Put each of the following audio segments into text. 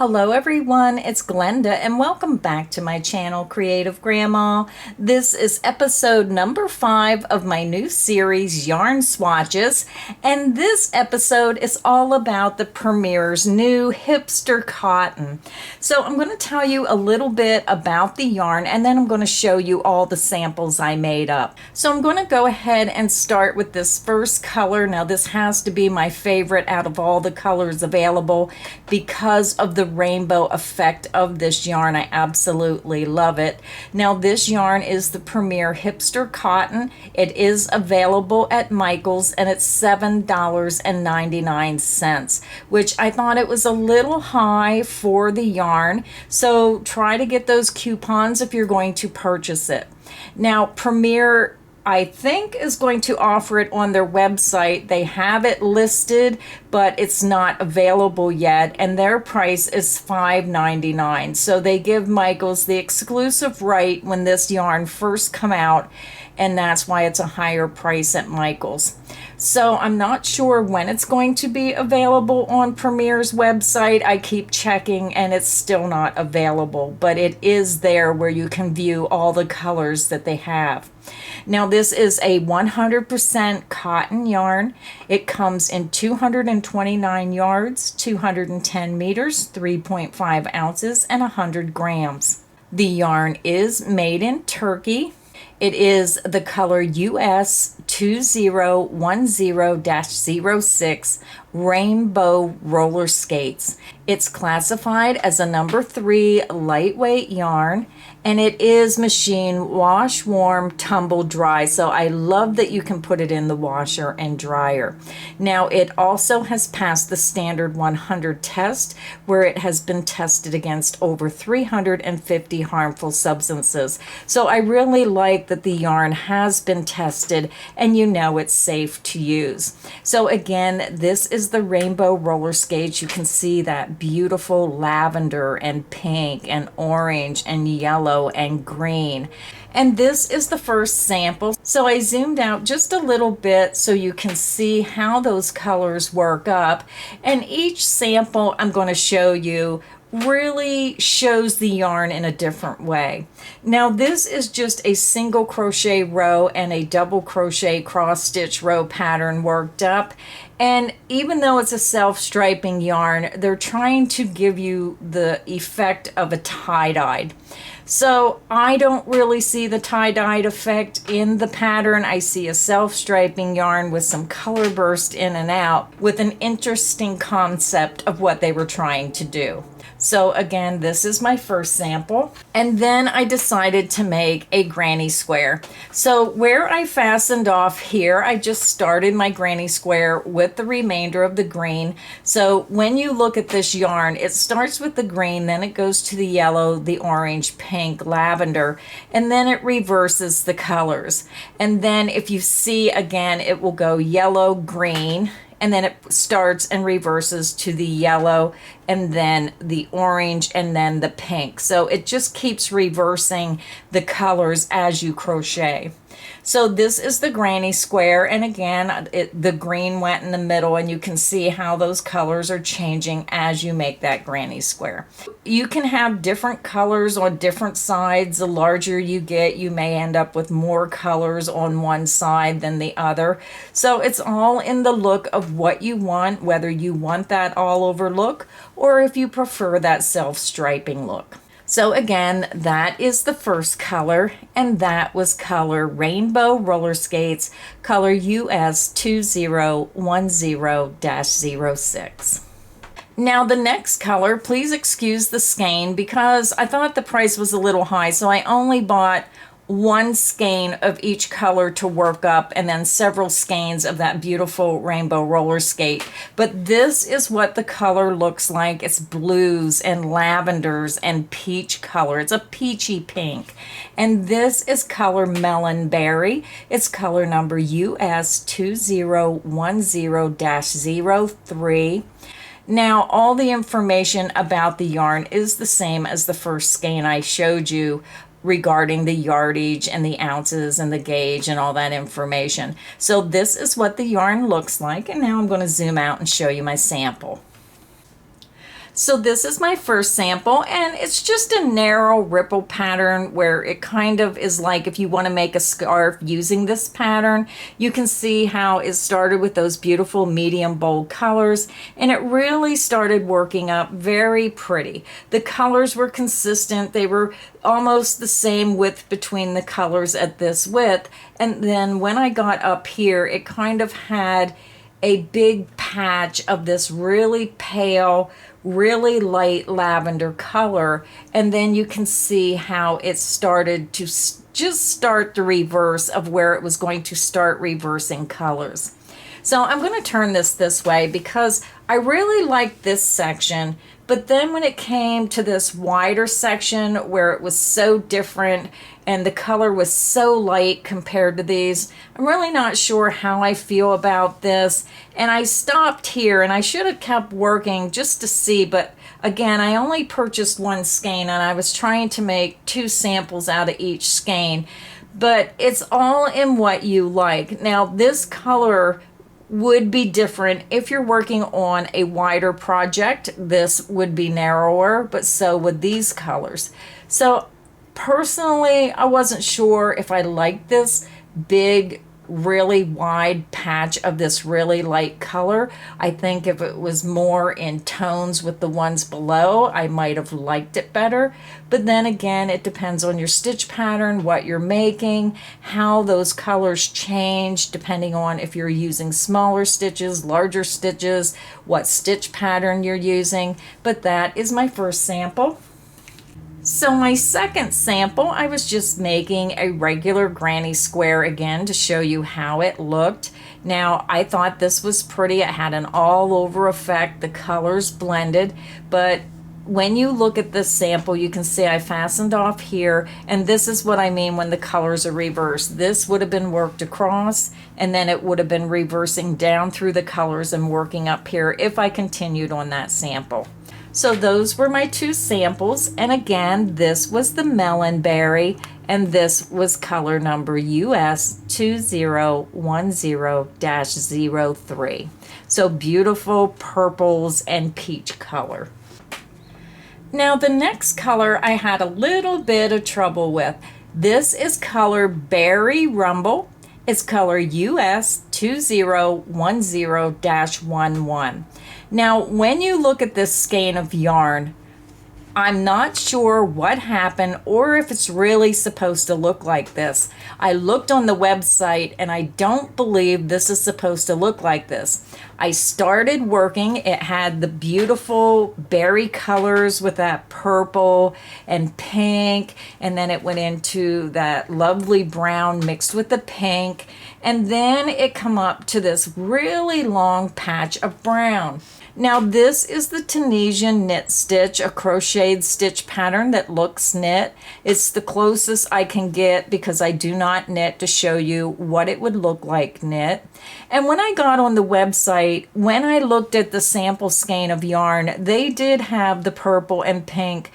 Hello everyone, it's Glenda and welcome back to my channel, Creative Grandma. This is episode number 5 of my new series, Yarn Swatches, and this episode is all about the Premier's new Hipster cotton. So I'm going to tell you a little bit about the yarn and then I'm going to show you all the samples I made up. So I'm going to go ahead and start with this first color. Now this has to be my favorite out of all the colors available because of the rainbow effect of this yarn. I absolutely love it. Now this yarn is the Premier Hipster cotton. It is available at Michael's and it's $7.99, which I thought it was a little high for the yarn. So try to get those coupons if you're going to purchase it. Now Premier, I think, is going to offer it on their website. They have it listed, but it's not available yet, and their price is $5.99. So they give Michael's the exclusive right when this yarn first come out, and that's why it's a higher price at Michael's. So I'm not sure when it's going to be available on Premier's website. I keep checking and it's still not available, but it is there where you can view all the colors that they have. Now this is a 100% cotton yarn. It comes in 229 yards, 210 meters, 3.5 ounces, and 100 grams. The yarn is made in Turkey. It is the color US 2010-06 Rainbow Roller Skates. It's classified as a number 3 lightweight yarn, and it is machine wash, warm, tumble dry. So I love that you can put it in the washer and dryer. Now it also has passed the standard 100 test, where it has been tested against over 350 harmful substances. So I really like that the yarn has been tested and you know it's safe to use. So again, this is the Rainbow Roller Skates. You can see that beautiful lavender and pink and orange and yellow and green. And this is the first sample. So I zoomed out just a little bit so you can see how those colors work up. And each sample I'm going to show you really shows the yarn in a different way. Now this is just a single crochet row and a double crochet cross stitch row pattern worked up, and even though it's a self-striping yarn, they're trying to give you the effect of a tie-dyed. So I don't really see the tie-dyed effect in the pattern. I see a self-striping yarn with some color burst in and out with an interesting concept of what they were trying to do. So again, this is my first sample. And then I decided to make a granny square. So where I fastened off here, I just started my granny square with the remainder of the green. So when you look at this yarn, it starts with the green, then it goes to the yellow, the orange, pink, lavender, and then it reverses the colors. And then if you see again, it will go yellow, green, and then it starts and reverses to the yellow and then the orange and then the pink. So it just keeps reversing the colors as you crochet. So this is the granny square, and again the green went in the middle, and you can see how those colors are changing as you make that granny square. You can have different colors on different sides. The larger you get, you may end up with more colors on one side than the other. So it's all in the look of what you want, whether you want that all over look or if you prefer that self-striping look. So again, that is the first color, and that was color Rainbow Roller Skates, color US 2010-06. Now the next color, please excuse the skein because I thought the price was a little high, so I only bought one skein of each color to work up and then several skeins of that beautiful rainbow roller skate. But this is what the color looks like. It's blues and lavenders and peach color. It's a peachy pink. And this is color Melon Berry. It's color number US 2010-03. Now all the information about the yarn is the same as the first skein I showed you regarding the yardage and the ounces and the gauge and all that information. So this is what the yarn looks like, and now I'm going to zoom out and show you my sample. So this is my first sample, and it's just a narrow ripple pattern where it kind of is like if you want to make a scarf using this pattern. You can see how it started with those beautiful medium bold colors, and it really started working up very pretty. The colors were consistent. They were almost the same width between the colors at this width, and then when I got up here, it kind of had a big patch of this really pale, really light lavender color, and then you can see how it started to just start the reverse of where it was going to start reversing colors. So I'm going to turn this way because I really like this section, but then when it came to this wider section where it was so different and the color was so light compared to these, I'm really not sure how I feel about this. And I stopped here, and I should have kept working just to see, but again, I only purchased one skein and I was trying to make 2 samples out of each skein, but it's all in what you like. Now this color would be different if you're working on a wider project. This would be narrower, but so would these colors. So personally, I wasn't sure if I liked this big, really wide patch of this really light color. I think if it was more in tones with the ones below, I might have liked it better. But then again, it depends on your stitch pattern, what you're making, how those colors change depending on if you're using smaller stitches, larger stitches, what stitch pattern you're using. But that is my first sample. So my second sample, I was just making a regular granny square again to show you how it looked. Now, I thought this was pretty. It had an all over effect. The colors blended, but when you look at this sample, you can see I fastened off here, and this is what I mean when the colors are reversed. This would have been worked across, and then it would have been reversing down through the colors and working up here if I continued on that sample. So those were my 2 samples, and again, this was the melon berry, and this was color number US 2010-03. So beautiful purples and peach color. Now the next color I had a little bit of trouble with. This is color Berry Rumble. It's color US 2010-11. Now, when you look at this skein of yarn, I'm not sure what happened or if it's really supposed to look like this. I looked on the website and I don't believe this is supposed to look like this. I started working, it had the beautiful berry colors with that purple and pink, and then it went into that lovely brown mixed with the pink, and then it come up to this really long patch of brown. Now this is the Tunisian knit stitch, a crocheted stitch pattern that looks knit. It's the closest I can get because I do not knit to show you what it would look like knit. And when I got on the website, when I looked at the sample skein of yarn, they did have the purple and pink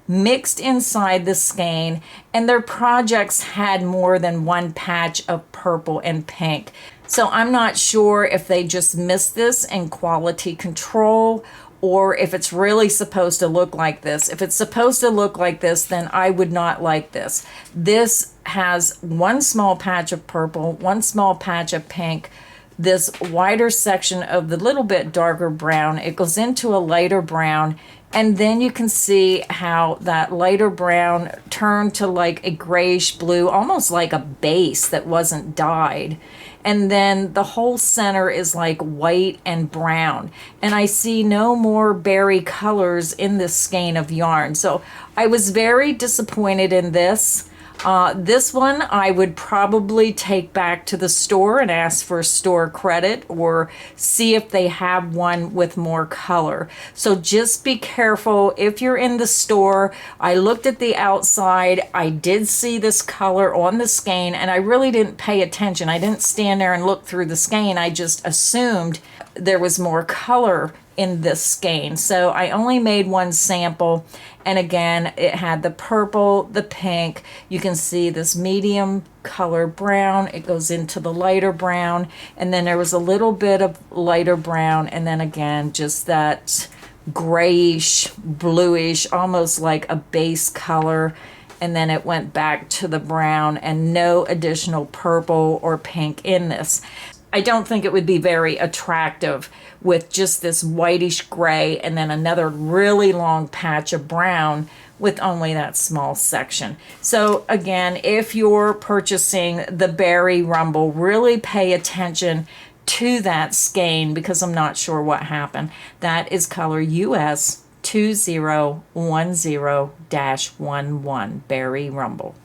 mixed inside the skein, and their projects had more than one patch of purple and pink. So I'm not sure if they just missed this in quality control or if it's really supposed to look like this. If it's supposed to look like this, then I would not like this. This has one small patch of purple, one small patch of pink, this wider section of the little bit darker brown. It goes into a lighter brown, and then you can see how that lighter brown turned to like a grayish blue, almost like a base that wasn't dyed. And then the whole center is like white and brown. And I see no more berry colors in this skein of yarn. So I was very disappointed in this. This one I would probably take back to the store and ask for store credit or see if they have one with more color. So just be careful if you're in the store. I looked at the outside. I did see this color on the skein and I really didn't pay attention. I didn't stand there and look through the skein. I just assumed there was more color in this skein. So I only made one sample, and again it had the purple, the pink, you can see this medium color brown, it goes into the lighter brown, and then there was a little bit of lighter brown, and then again just that grayish, bluish, almost like a base color. And then it went back to the brown, and no additional purple or pink in this. I don't think it would be very attractive with just this whitish gray and then another really long patch of brown with only that small section. So again, if you're purchasing the Berry Rumble, really pay attention to that skein, because I'm not sure what happened. That is color US 2010-11 Berry Rumble.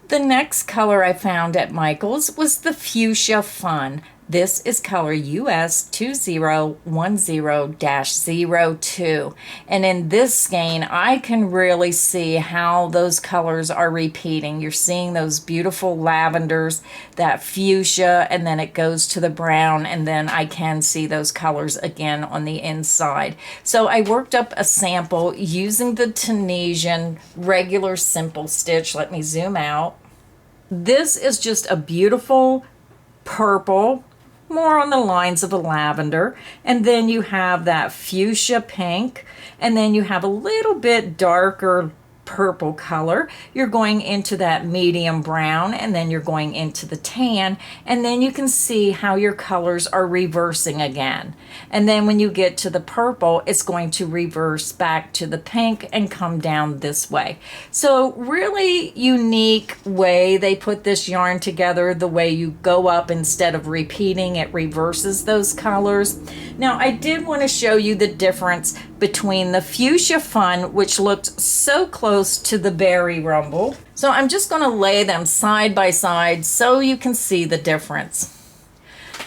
The next color I found at Michael's was the Fuchsia Fun. This is color US 2010-02. And in this skein, I can really see how those colors are repeating. You're seeing those beautiful lavenders, that fuchsia, and then it goes to the brown, and then I can see those colors again on the inside. So I worked up a sample using the Tunisian regular simple stitch. Let me zoom out. This is just a beautiful purple, more on the lines of a lavender, and then you have that fuchsia pink, and then you have a little bit darker purple color. You're going into that medium brown, and then you're going into the tan, and then you can see how your colors are reversing again. And then when you get to the purple, it's going to reverse back to the pink and come down this way. So really unique way they put this yarn together, the way you go up instead of repeating, it reverses those colors. Now I did want to show you the difference between the Fuchsia Fun, which looked so close to the Berry Rumble. So I'm just going to lay them side by side so you can see the difference.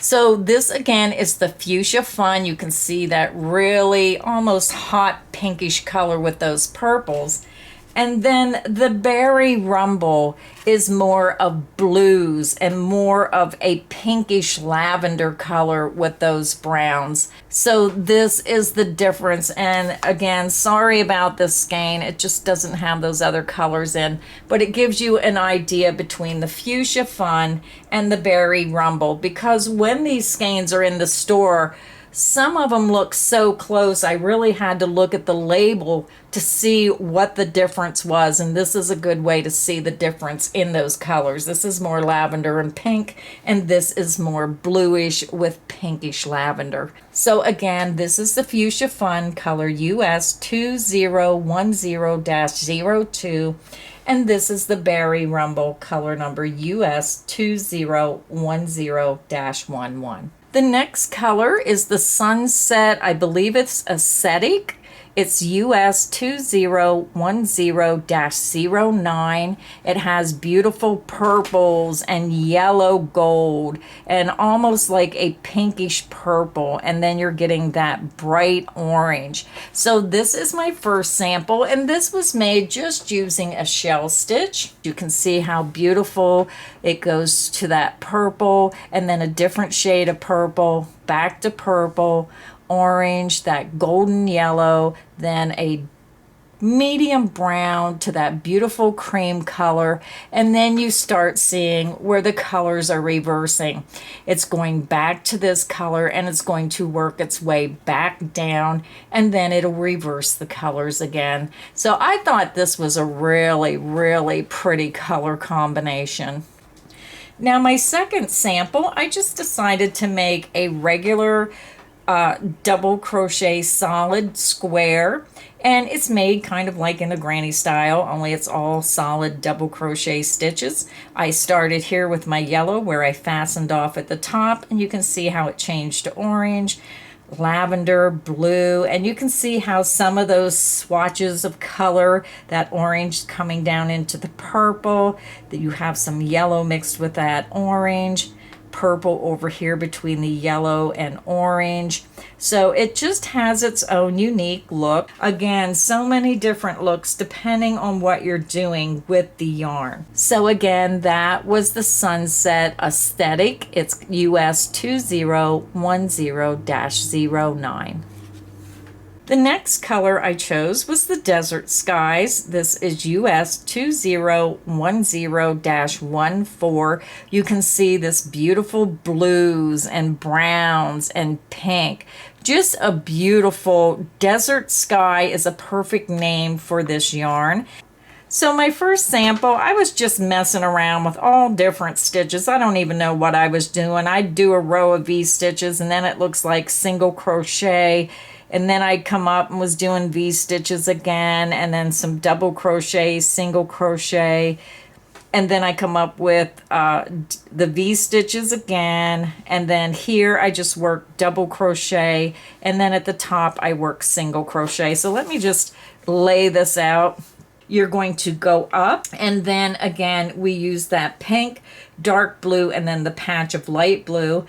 So this again is the Fuchsia Fun. You can see that really almost hot pinkish color with those purples. And then the Berry Rumble is more of blues and more of a pinkish lavender color with those browns. So this is the difference. And again, sorry about this skein. It just doesn't have those other colors in, but it gives you an idea between the Fuchsia Fun and the Berry Rumble, because when these skeins are in the store, some of them look so close, I really had to look at the label to see what the difference was, and this is a good way to see the difference in those colors. This is more lavender and pink, and this is more bluish with pinkish lavender. So again, this is the Fuchsia Fun, color US 2010-02, and this is the Berry Rumble, color number US 2010-11. The next color is the Sunset. I believe it's Acetic. It's US 2010-09. It has beautiful purples and yellow gold and almost like a pinkish purple, and then you're getting that bright orange. So this is my first sample, and this was made just using a shell stitch. You can see how beautiful it goes to that purple, and then a different shade of purple, back to purple, orange, that golden yellow, then a medium brown to that beautiful cream color, and then you start seeing where the colors are reversing. It's going back to this color, and it's going to work its way back down, and then it'll reverse the colors again. So I thought this was a really, really pretty color combination. Now my second sample, I just decided to make a regular double crochet solid square, and it's made kind of like in a granny style, only it's all solid double crochet stitches. I started here with my yellow where I fastened off at the top, and you can see how it changed to orange, lavender, blue, and you can see how some of those swatches of color, that orange coming down into the purple, that you have some yellow mixed with that orange, purple over here between the yellow and orange. So it just has its own unique look. Again, so many different looks depending on what you're doing with the yarn. So again, that was the Sunset Aesthetic. It's US 2010-09. The next color I chose was the Desert Skies. This is US 2010-14. You can see this beautiful blues and browns and pink, Just a beautiful desert sky is a perfect name for this yarn. So my first sample, I was just messing around with all different stitches. I don't even know what I was doing. I'd do a row of V stitches and then it looks like single crochet. And then I'd come up and was doing V stitches again and then some double crochet, single crochet. And then I come up with the V stitches again. And then here I just work double crochet. And then at the top I work single crochet. So let me just lay this out. You're going to go up, and then again we use that pink, dark blue, and then the patch of light blue.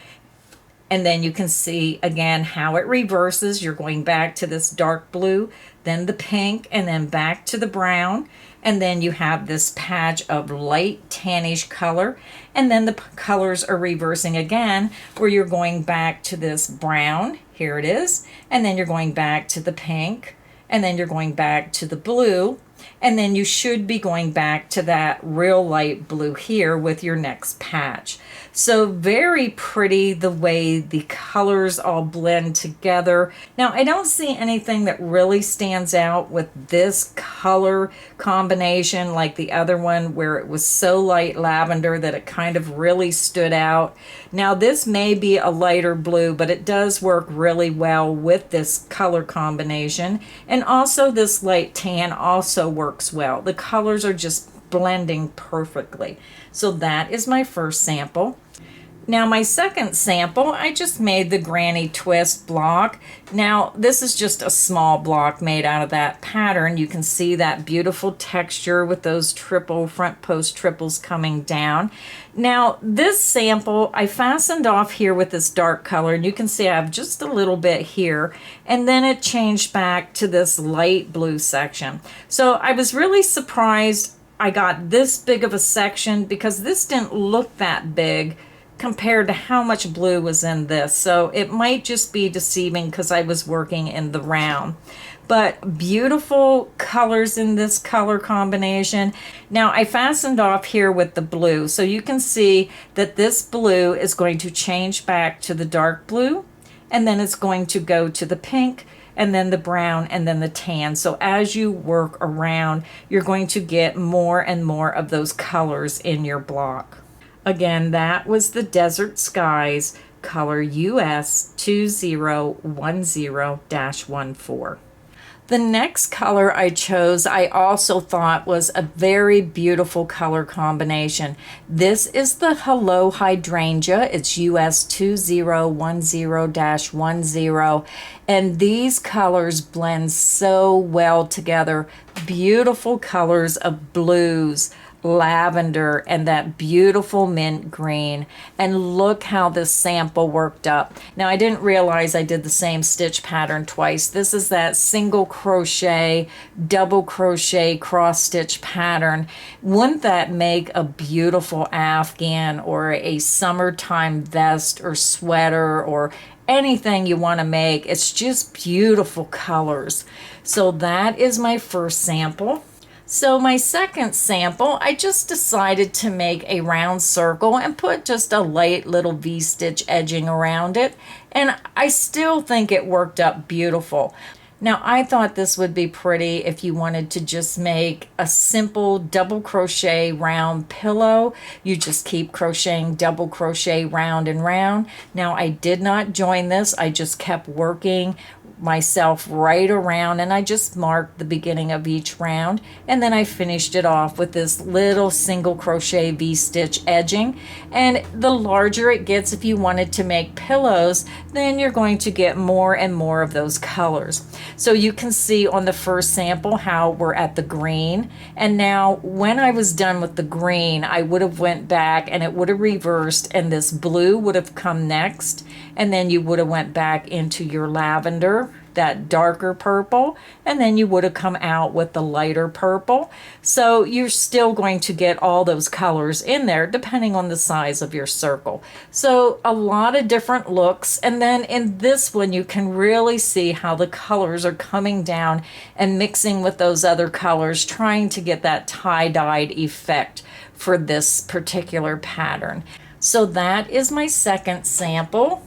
And then you can see again how it reverses. You're going back to this dark blue, then the pink, and then back to the brown. And then you have this patch of light tannish color. And then the colors are reversing again, where you're going back to this brown. Here it is. And then you're going back to the pink. And then you're going back to the blue. And then you should be going back to that real light blue here with your next patch. So very pretty the way the colors all blend together. Now I don't see anything that really stands out with this color combination like the other one where it was so light lavender that it kind of really stood out. Now this may be a lighter blue, but it does work really well with this color combination. And also this light tan also works well. The colors are just blending perfectly. So that is my first sample. Now my second sample, I just made the granny twist block. Now this is just a small block made out of that pattern. You can see that beautiful texture with those triple front post triples coming down. Now this sample I fastened off here with this dark color, and you can see I have just a little bit here, and then it changed back to this light blue section. So I was really surprised I got this big of a section because this didn't look that big compared to how much blue was in this. So it might just be deceiving because I was working in the round. But beautiful colors in this color combination. Now I fastened off here with the blue. So you can see that this blue is going to change back to the dark blue. And then it's going to go to the pink, and then the brown, and then the tan. So as you work around, you're going to get more and more of those colors in your block. Again, that was the Desert Skies color US 2010-14. The next color I chose, I also thought was a very beautiful color combination. This is the Hello Hydrangea. It's US 2010-10. And these colors blend so well together. Beautiful colors of blues, lavender, and that beautiful mint green. And look how this sample worked up. Now I didn't realize I did the same stitch pattern twice. This is that single crochet, double crochet, cross stitch pattern. Wouldn't that make a beautiful afghan or a summertime vest or sweater or anything you want to make? It's just beautiful colors. So that is my first sample. So my second sample, I just decided to make a round circle and put just a light little V-stitch edging around it. And I still think it worked up beautiful. Now I thought this would be pretty if you wanted to just make a simple double crochet round pillow. You just keep crocheting double crochet round and round. Now I did not join this. I just kept working myself right around, and I just marked the beginning of each round, and then I finished it off with this little single crochet V-stitch edging. And the larger it gets, if you wanted to make pillows, then you're going to get more and more of those colors. So you can see on the first sample how we're at the green, and now when I was done with the green, I would have went back and it would have reversed, and this blue would have come next, and then you would have went back into your lavender, that darker purple, and then you would have come out with the lighter purple. So you're still going to get all those colors in there depending on the size of your circle. So a lot of different looks, and then in this one you can really see how the colors are coming down and mixing with those other colors, trying to get that tie-dyed effect for this particular pattern. So that is my second sample.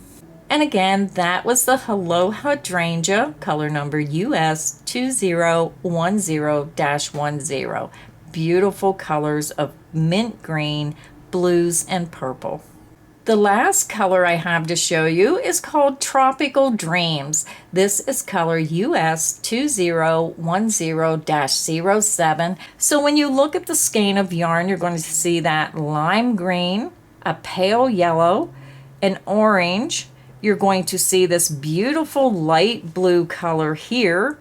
And again, that was the Hello Hydrangea, color number US 2010-10. Beautiful colors of mint green, blues, and purple. The last color I have to show you is called Tropical Dreams. This is color US 2010-07. So when you look at the skein of yarn, you're going to see that lime green, a pale yellow, an orange. You're going to see this beautiful light blue color here,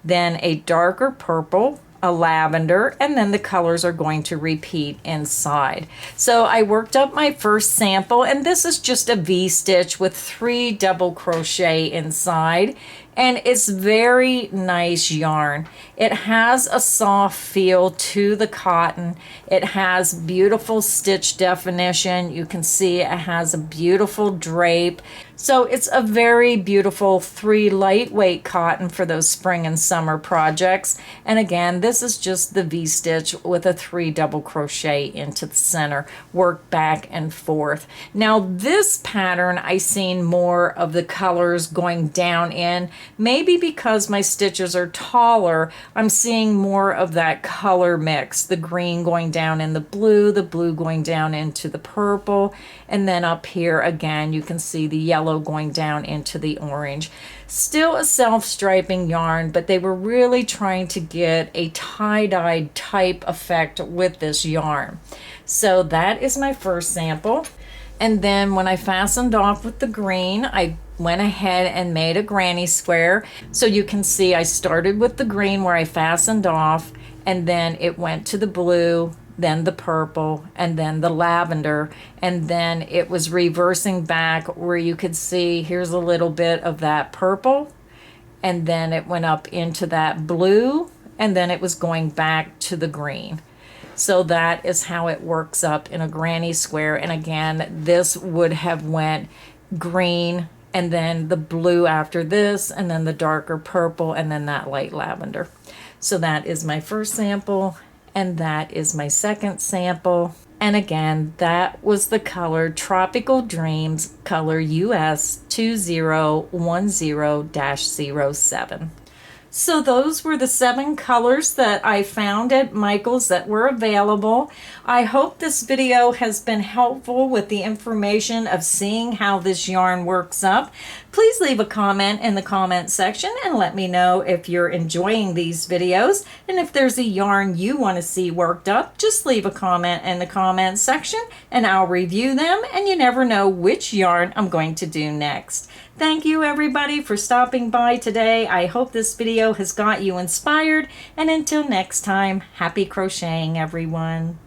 then a darker purple, a lavender, and then the colors are going to repeat inside. So I worked up my first sample, and this is just a V-stitch with 3 double crochet inside, and it's very nice yarn. It has a soft feel to the cotton. It has beautiful stitch definition. You can see it has a beautiful drape. So it's a very beautiful 3 lightweight cotton for those spring and summer projects. And again, this is just the V-stitch with a 3 double crochet into the center, work back and forth. Now this pattern, I seen more of the colors going down in, maybe because my stitches are taller, I'm seeing more of that color mix, the green going down in the blue going down into the purple, and then up here again you can see the yellow going down into the orange. Still a self-striping yarn, but they were really trying to get a tie-dyed type effect with this yarn. So that is my first sample. And then when I fastened off with the green, I went ahead and made a granny square. So you can see I started with the green where I fastened off, and then it went to the blue, then the purple, and then the lavender, and then it was reversing back where you could see here's a little bit of that purple, and then it went up into that blue, and then it was going back to the green. So that is how it works up in a granny square. And again, this would have went green, and then the blue after this, and then the darker purple, and then that light lavender. So that is my first sample, and that is my second sample. And again, that was the color Tropical Dreams, color US 2010-07. So those were the 7 colors that I found at Michael's that were available. I hope this video has been helpful with the information of seeing how this yarn works up. Please leave a comment in the comment section and let me know if you're enjoying these videos. And if there's a yarn you want to see worked up, just leave a comment in the comment section and I'll review them, and you never know which yarn I'm going to do next. Thank you everybody for stopping by today. I hope this video has got you inspired, and until next time, happy crocheting everyone.